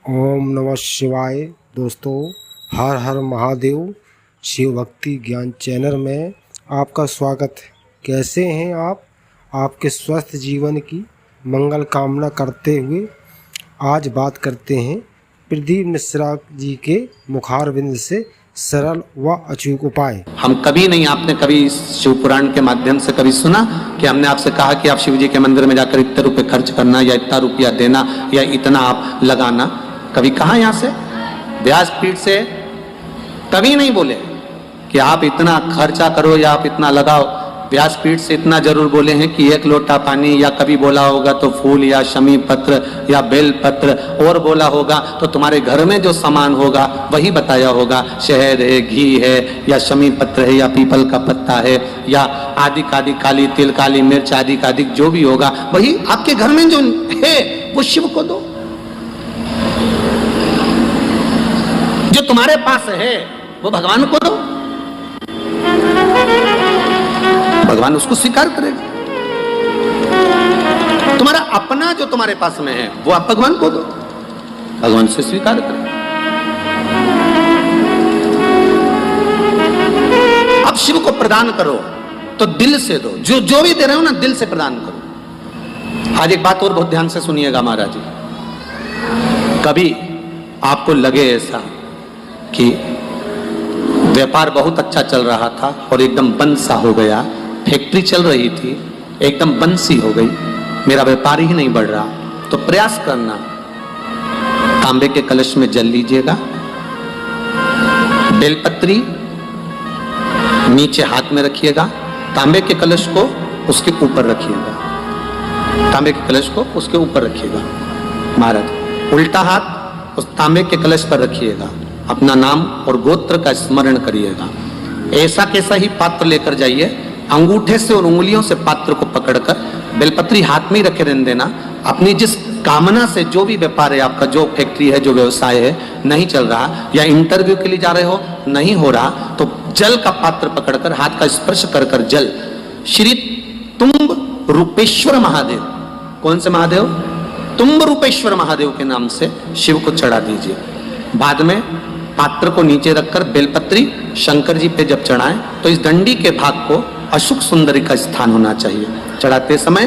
ओम नमः शिवाय। दोस्तों, हर हर महादेव। शिव भक्ति ज्ञान चैनल में आपका स्वागत है। कैसे हैं आप? आपके स्वस्थ जीवन की मंगल कामना करते हुए आज बात करते हैं प्रदीप मिश्रा जी के मुखारबिंद से सरल व अचूक उपाय। हम कभी नहीं, आपने कभी शिव पुराण के माध्यम से कभी सुना कि हमने आपसे कहा कि आप शिव जी के मंदिर में जाकर इतने रुपए खर्च करना या इतना रुपया देना या इतना आप लगाना? कभी कहा यहाँ से व्यासपीठ से? कभी नहीं बोले कि आप इतना खर्चा करो या आप इतना लगाओ। व्यासपीठ से इतना जरूर बोले हैं कि एक लोटा पानी, या कभी बोला होगा तो फूल या शमी पत्र या बेल पत्र, और बोला होगा तो तुम्हारे घर में जो सामान होगा वही बताया होगा। शहद है, घी है, या शमी पत्र है, या पीपल का पत्ता है, या आदि आदि काली तिल, काली मिर्च आदि आदि जो भी होगा वही आपके घर में जो है वो शिव को दो। जो तुम्हारे पास है वो भगवान को दो, भगवान उसको स्वीकार करेगा। तुम्हारा अपना जो तुम्हारे पास में है वो आप भगवान को दो, भगवान से स्वीकार करेगा। अब शिव को प्रदान करो तो दिल से दो। जो भी दे रहे हो ना, दिल से प्रदान करो। आज एक बात और बहुत ध्यान से सुनिएगा महाराज जी। कभी आपको लगे ऐसा कि व्यापार बहुत अच्छा चल रहा था और एकदम बंद सा हो गया, फैक्ट्री चल रही थी एकदम बंद सी हो गई, मेरा व्यापार ही नहीं बढ़ रहा, तो प्रयास करना, तांबे के कलश में जल लीजिएगा, बेलपत्री नीचे हाथ में रखिएगा, तांबे के कलश को उसके ऊपर रखिएगा, तांबे के कलश को उसके ऊपर रखिएगा महाराज। उल्टा हाथ उस तांबे के कलश पर रखिएगा, अपना नाम और गोत्र का स्मरण करिएगा। ऐसा कैसा ही पात्र लेकर जाइए, अंगूठे से और उंगलियों से पात्र को पकड़कर बेलपत्री हाथ में ही रखे रहने देना। अपनी जिस कामना से जो भी व्यापार है आपका, जो फैक्ट्री है, जो व्यवसाय है नहीं चल रहा, या इंटरव्यू के लिए जा रहे हो नहीं हो रहा, तो जल का पात्र पकड़कर हाथ का स्पर्श कर कर जल श्री तुम्ब रूपेश्वर महादेव, कौन से महादेव? तुम्ब रूपेश्वर महादेव के नाम से शिव को चढ़ा दीजिए। बाद में पात्र को नीचे रखकर बेलपत्री शंकर जी पे जब चढ़ाएं तो इस डंडी के भाग को अशुक सुंदरी का स्थान होना चाहिए। चढ़ाते समय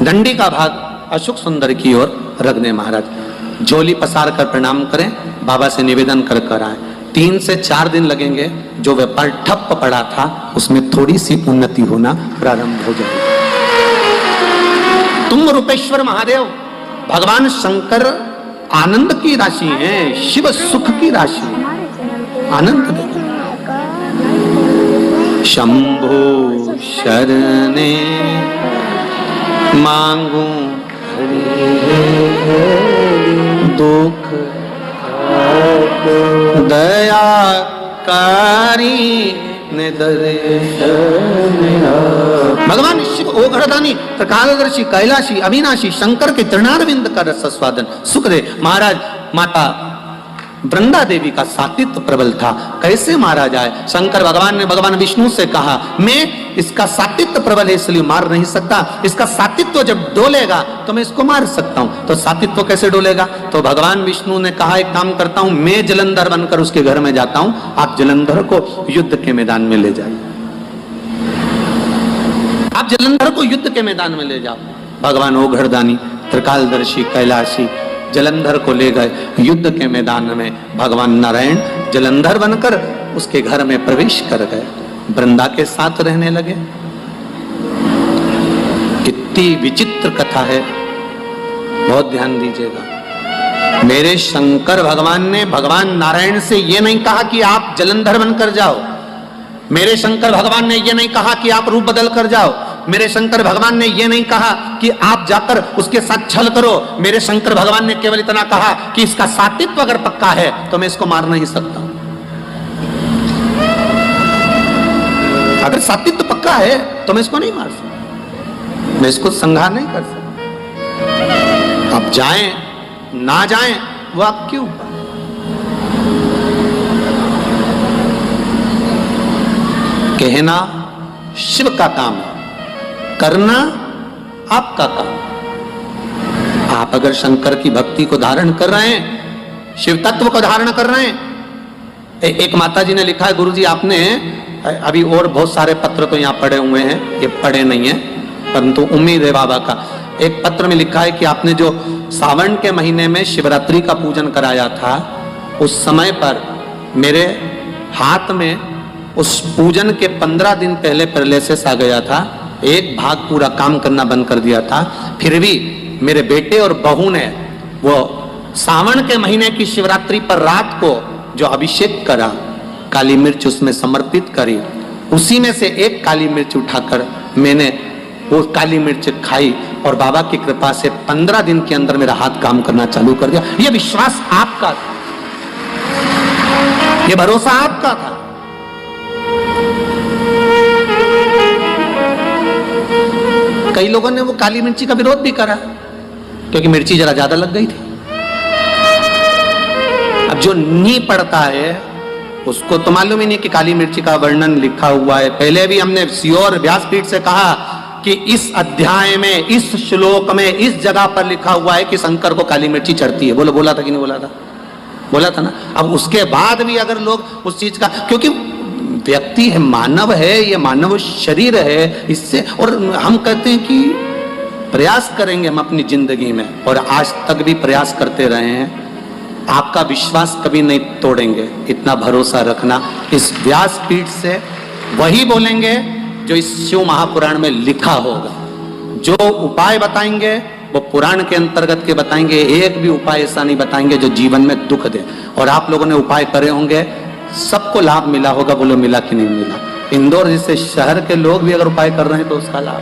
डंडी का भाग अशुक सुंदरी की ओर रख दें महाराज। झोली पसार कर प्रणाम करें, बाबा से निवेदन कर कर आए। 3 से 4 दिन लगेंगे, जो व्यापार ठप पड़ा था उसमें थोड़ी सी उन्नति होना प्रारंभ हो जाएगी। तुम रूपेश्वर महादेव भगवान शंकर आनंद की राशि है, शिव सुख की राशि, आनंद देगा। शंभो शरणे मांगू दुख दयाकारी भगवान शिव ओघड़दानी, त्रिकालदर्शी, कैलाशी, अविनाशी शंकर के चरणारविंद का रस स्वादन सुख दे। महाराज माता वृंदा देवी का सातित्व प्रबल था, कैसे मारा जाए? शंकर भगवान ने भगवान विष्णु से कहा, मैं इसका सातित्व प्रबल है इसलिए मार नहीं सकता, इसका सातित्व जब डोलेगा तो मैं इसको मार सकता हूं। तो सातित्व कैसे डोलेगा? तो भगवान विष्णु ने कहा, एक काम करता हूं, मैं जलंधर बनकर उसके घर में जाता हूं, आप जलंधर को युद्ध के मैदान में ले जाइए। आप जलंधर को युद्ध के मैदान में ले जाओ। भगवान ओघड़दानी, त्रिकालदर्शी, कैलाशी जलंधर को ले गए युद्ध के मैदान में। भगवान नारायण जलंधर बनकर उसके घर में प्रवेश कर गए, वृंदा के साथ रहने लगे। कितनी विचित्र कथा है, बहुत ध्यान दीजिएगा। मेरे शंकर भगवान ने भगवान नारायण से यह नहीं कहा कि आप जलंधर बनकर जाओ, मेरे शंकर भगवान ने यह नहीं कहा कि आप रूप बदल कर जाओ, मेरे शंकर भगवान ने यह नहीं कहा कि आप जाकर उसके साथ छल करो। मेरे शंकर भगवान ने केवल इतना कहा कि इसका सातित्व अगर पक्का है तो मैं इसको मार नहीं सकता। अगर सातित्व पक्का है तो मैं इसको नहीं मार सकता, मैं इसको संहार नहीं कर सकता। आप जाएं ना जाएं वो आपके ऊपर। कहना शिव का काम है, करना आपका काम। आप अगर शंकर की भक्ति को धारण कर रहे हैं, शिव तत्व को धारण कर रहे हैं। एक माता जी ने लिखा है, गुरुजी आपने अभी और बहुत सारे पत्र तो यहाँ पड़े हुए हैं, ये पढ़े नहीं है परंतु उम्मीद है बाबा का। एक पत्र में लिखा है कि आपने जो सावन के महीने में शिवरात्रि का पूजन कराया था, उस समय पर मेरे हाथ में उस पूजन के 15 दिन पहले पैरालिसिस आ गया था, एक भाग पूरा काम करना बंद कर दिया था। फिर भी मेरे बेटे और बहू ने वो सावन के महीने की शिवरात्रि पर रात को जो अभिषेक करा, काली मिर्च उसमें समर्पित करी, उसी में से एक काली मिर्च उठाकर मैंने वो काली मिर्च खाई और बाबा की कृपा से 15 दिन के अंदर मेरा हाथ काम करना चालू कर दिया। ये विश्वास आपका था, ये भरोसा आपका था। कई लोगों ने वो काली मिर्ची का विरोध भी करा क्योंकि मिर्ची जरा ज्यादा लग गई थी। अब जो नी पड़ता है उसको तो मालूम ही नहीं कि काली मिर्ची का वर्णन लिखा हुआ है। पहले भी हमने सियोर व्यासपीठ से कहा कि इस अध्याय में, इस श्लोक में, इस जगह पर लिखा हुआ है कि शंकर को काली मिर्ची चढ़ती है। बोला था कि नहीं बोला था? बोला था ना। अब उसके बाद भी अगर लोग उस चीज का, क्योंकि व्यक्ति है, मानव है, ये मानव शरीर है, इससे और हम कहते हैं कि प्रयास करेंगे हम अपनी जिंदगी में, और आज तक भी प्रयास करते रहे हैं। आपका विश्वास कभी नहीं तोड़ेंगे, इतना भरोसा रखना। इस व्यासपीठ से वही बोलेंगे जो इस शिव महापुराण में लिखा होगा। जो उपाय बताएंगे वो पुराण के अंतर्गत के बताएंगे, एक भी उपाय ऐसा नहीं बताएंगे जो जीवन में दुख दे। और आप लोगों ने उपाय करे होंगे, सबको लाभ मिला होगा। बोलो मिला कि नहीं मिला? इंदौर जैसे शहर के लोग भी अगर उपाय कर रहे हैं तो उसका लाभ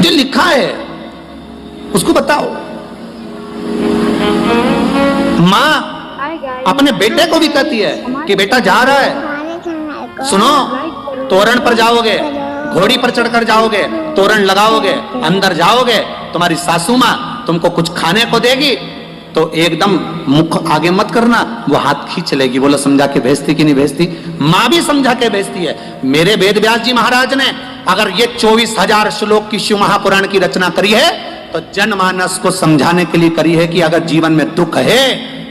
जो लिखा है उसको बताओ। माँ अपने बेटे को भी कहती है कि बेटा जा रहा है, सुनो, तोरण पर जाओगे, घोड़ी पर चढ़कर जाओगे, तोरण लगाओगे, अंदर जाओगे, तुम्हारी सासू माँ तुमको कुछ खाने को देगी तो एकदम मुख आगे मत करना, वो हाथ खींच लेगी। बोलो समझा के भेजती कि नहीं भेजती? माँ भी समझा के भेजती है। मेरे वेद व्यास जी महाराज ने अगर ये 24,000 श्लोक की शिव महापुराण की रचना करी है तो जनमानस को समझाने के लिए करी है कि अगर जीवन में दुख है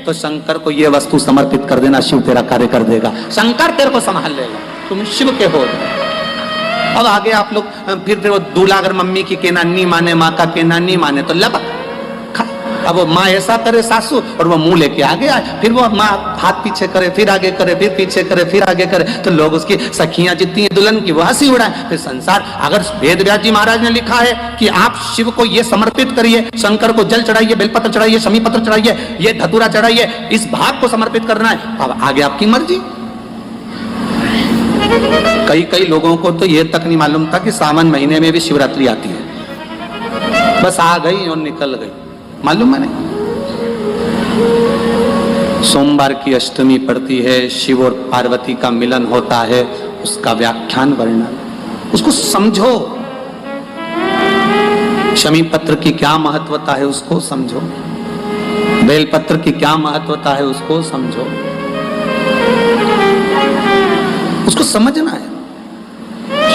तो शंकर को ये वस्तु समर्पित कर देना, शिव तेरा कार्य कर देगा, शंकर तेरे को संभाल लेगा, तुम शिव के हो। अब आगे आप लोग फिर वो दूल्हा अगर मम्मी की कहना नहीं माने, माँ का कहना नहीं माने तो लब अब वो माँ ऐसा करे सासू और वो मुंह लेके आगे आए, फिर वो माँ हाथ पीछे करे, फिर आगे करे, फिर पीछे करे, फिर आगे करे, तो लोग उसकी सखियां जितनी है दुल्हन की वो हंसी उड़ाए। फिर संसार, अगर वेद व्यास जी महाराज ने लिखा है कि आप शिव को ये समर्पित करिए, शंकर को जल चढ़ाइए, बेलपत्र चढ़ाइए, शमी पत्र चढ़ाइए, ये धतूरा चढ़ाइए, इस भाग को समर्पित करना है, अब आगे आपकी मर्जी। कई लोगों को तो ये तक नहीं मालूम था कि सावन महीने में भी शिवरात्रि आती है, बस आ गई और निकल गई, मालूम है नहीं। सोमवार की अष्टमी पड़ती है, शिव और पार्वती का मिलन होता है, उसका व्याख्यान वर्णन, उसको समझो। शमी पत्र की क्या महत्वता है उसको समझो, बेलपत्र की क्या महत्वता है उसको समझो, उसको समझना है।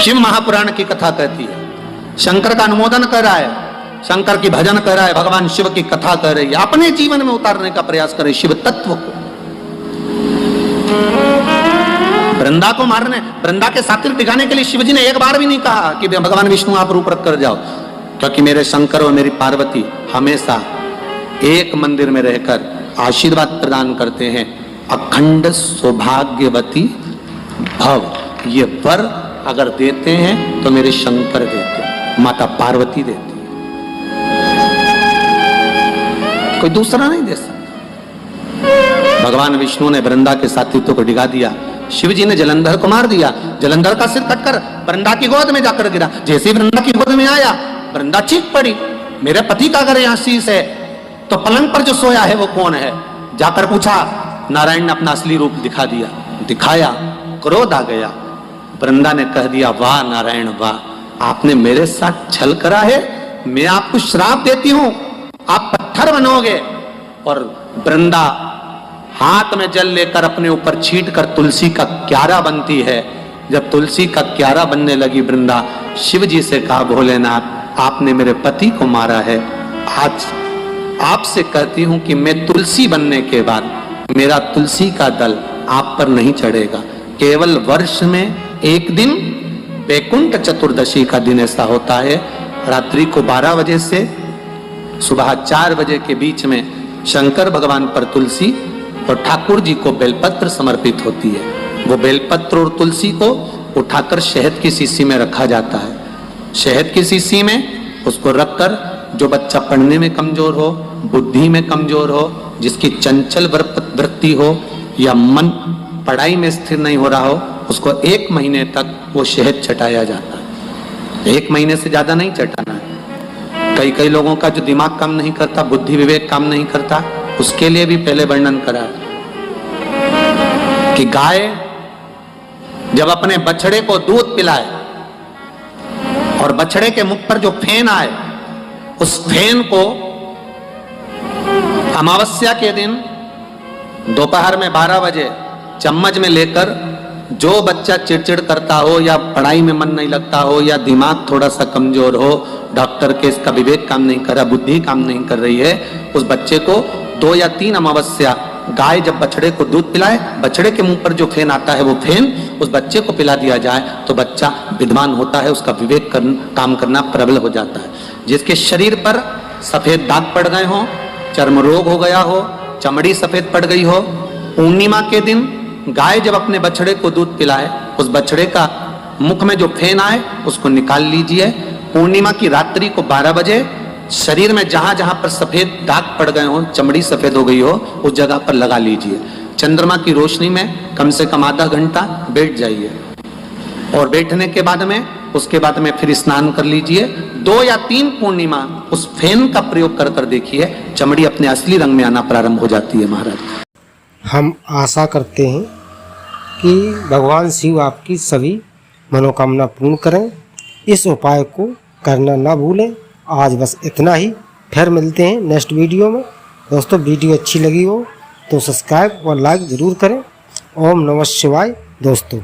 शिव महापुराण की कथा कहती है, शंकर का अनुमोदन कर रहा है, शंकर की भजन कर रहा है, भगवान शिव की कथा कर रही है, अपने जीवन में उतारने का प्रयास करे शिव तत्व को। वृंदा को मारने, वृंदा के सातिर दिखाने के लिए शिवजी ने एक बार भी नहीं कहा कि भगवान विष्णु आप रूप रख कर जाओ, क्योंकि मेरे शंकर और मेरी पार्वती हमेशा एक मंदिर में रहकर आशीर्वाद प्रदान करते हैं, अखंड सौभाग्यवती भव। ये वर अगर देते हैं तो मेरे शंकर देते हैं, माता पार्वती देती है, कोई दूसरा नहीं दे सकता। भगवान विष्णु ने वृंदा के साथित्व को डिगा दिया, शिवजी ने जलंधर को मार दिया, जलंधर का सिर कटकर वृंदा की गोद में जाकर गिरा। जैसे ही वृंदा की गोद में आया, वृंदा चीख पड़ी, मेरे पति का अगर यहाँ शीश है तो पलंग पर जो सोया है वो कौन है? जाकर पूछा, नारायण ने अपना असली रूप दिखा दिया, दिखाया, क्रोध आ गया। वृंदा ने कह दिया, वाह नारायण वाह, आपने मेरे साथ छल करा है, मैं आपको श्राप देती हूं, आप पत्थर बनोगे। और वृंदा हाथ में जल लेकर अपने ऊपर छींटकर तुलसी का क्यारा बनती है। जब तुलसी का क्यारा बनने लगी वृंदा, शिव जी से कहा, भोलेनाथ आपने मेरे पति को मारा है। आज आपसे कहती हूं कि मैं तुलसी बनने के बाद मेरा तुलसी का दल आप पर नहीं चढ़ेगा। केवल वर्ष में एक दिन वैकुंठ चतुर्दशी का दिन ऐसा होता है, रात्रि को 12 बजे से सुबह 4 बजे के बीच में शंकर भगवान पर तुलसी और ठाकुर जी को बेलपत्र समर्पित होती है। वो बेलपत्र और तुलसी को उठाकर शहद की शीशी में रखा जाता है। शहद की शीशी में उसको रखकर जो बच्चा पढ़ने में कमजोर हो, बुद्धि में कमजोर हो, जिसकी चंचल वृत्ति हो या मन पढ़ाई में स्थिर नहीं हो रहा हो, उसको 1 महीने तक वो शहद चटाया जाता है। 1 महीने से ज्यादा नहीं चटाना है। कई लोगों का जो दिमाग काम नहीं करता, बुद्धि विवेक काम नहीं करता, उसके लिए भी पहले वर्णन करा कि गाय जब अपने बछड़े को दूध पिलाए और बछड़े के मुख पर जो फेन आए, उस फेन को अमावस्या के दिन दोपहर में 12 बजे चम्मच में लेकर जो बच्चा चिड़चिड़ करता हो या पढ़ाई में मन नहीं लगता हो या दिमाग थोड़ा सा कमजोर हो, डॉक्टर के इसका विवेक काम नहीं कर रहा, बुद्धि काम नहीं कर रही है, उस बच्चे को 2 या 3 अमावस्या गाय जब बछड़े को दूध पिलाए, बछड़े के मुंह पर जो फेन आता है वो फेन उस बच्चे को पिला दिया जाए तो बच्चा विद्वान होता है, उसका विवेक काम करना प्रबल हो जाता है। जिसके शरीर पर सफेद दाग पड़ गए हो, चर्म रोग हो गया हो, चमड़ी सफेद पड़ गई हो, पूर्णिमा के दिन गाय जब अपने बछड़े को दूध पिलाए, उस बछड़े का मुख में जो फेन आए उसको निकाल लीजिए। पूर्णिमा की रात्रि को 12 बजे शरीर में जहां जहां पर सफेद दाग पड़ गए हो, चमड़ी सफेद हो गई हो, उस जगह पर लगा लीजिए। चंद्रमा की रोशनी में कम से कम आधा घंटा बैठ जाइए और बैठने के बाद में उसके बाद में फिर स्नान कर लीजिए। 2 या 3 पूर्णिमा उस फेन का प्रयोग कर देखिए, चमड़ी अपने असली रंग में आना प्रारंभ हो जाती है। महाराज, हम आशा करते हैं कि भगवान शिव आपकी सभी मनोकामना पूर्ण करें। इस उपाय को करना ना भूलें। आज बस इतना ही, फिर मिलते हैं नेक्स्ट वीडियो में। दोस्तों, वीडियो अच्छी लगी हो तो सब्सक्राइब और लाइक ज़रूर करें। ओम नमः शिवाय दोस्तों।